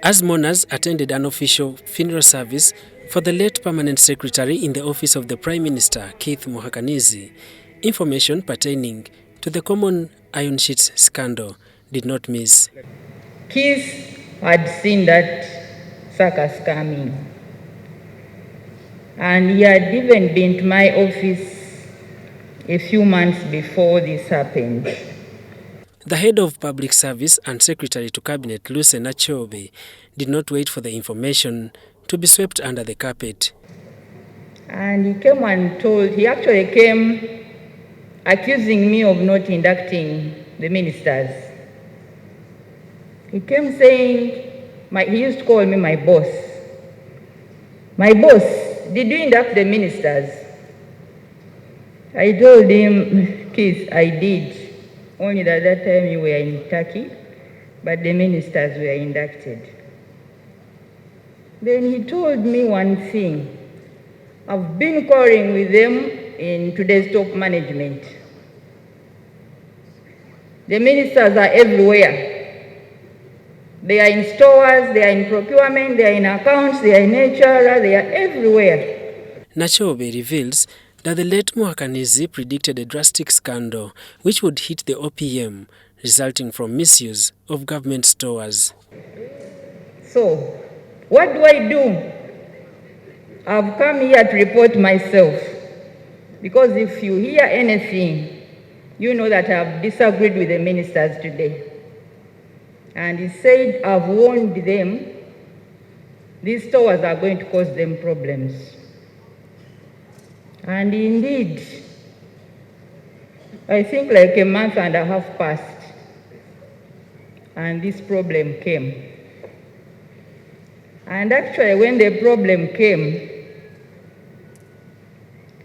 As mourners attended an official funeral service for the late permanent secretary in the office of the Prime Minister, Keith Muhakanizi, information pertaining to the common iron sheets scandal did not miss. Keith had seen that Saga coming, and he had even been to my office a few months before this happened. The head of public service and secretary to Cabinet Lucy Nakyobe did not wait for the information to be swept under the carpet. And he came and he actually came accusing me of not inducting the ministers. He came saying, he used to call me my boss. My boss, did you induct the ministers? I told him, Keith, I did. Only that time you were in Turkey, but the ministers were inducted. Then he told me one thing. I've been quarreling with them in today's top management. The ministers are everywhere. They are in stores, they are in procurement, they are in accounts, they are in HR, they are everywhere. Nakyobe reveals that the late Muhakanizi predicted a drastic scandal which would hit the OPM, resulting from misuse of government stores. So, what do? I've come here to report myself, because if you hear anything, you know that I've disagreed with the ministers today. And he said, I've warned them, these stores are going to cause them problems. And indeed, I think like a month and a half passed, and this problem came. And actually, when the problem came,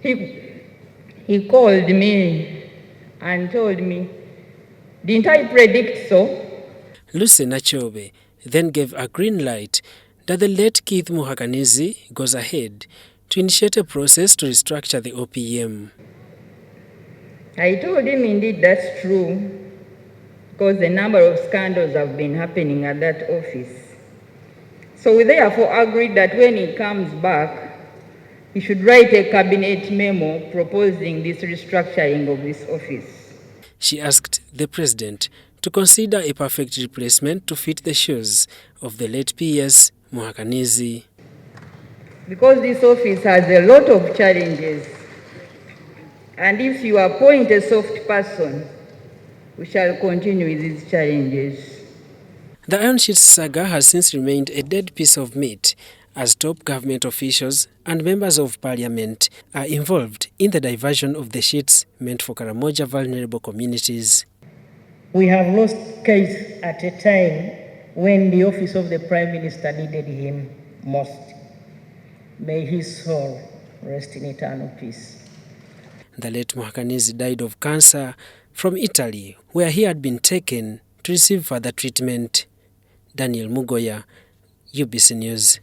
he called me and told me, didn't I predict so? Lucy Nakyobe then gave a green light that the late Keith Muhakanizi goes ahead to initiate a process to restructure the OPM. I told him indeed that's true, because a number of scandals have been happening at that office. So we therefore agreed that when he comes back, he should write a cabinet memo proposing this restructuring of this office. She asked the president to consider a perfect replacement to fit the shoes of the late PS Muhakanizi. Because this office has a lot of challenges, and if you appoint a soft person, we shall continue with these challenges. The Iron Sheets saga has since remained a dead piece of meat as top government officials and members of parliament are involved in the diversion of the sheets meant for Karamoja vulnerable communities. We have lost Keith at a time when the office of the Prime Minister needed him most. May his soul rest in eternal peace. The late Muhakanizi died of cancer from Italy, where he had been taken to receive further treatment. Daniel Mugoya, UBC News.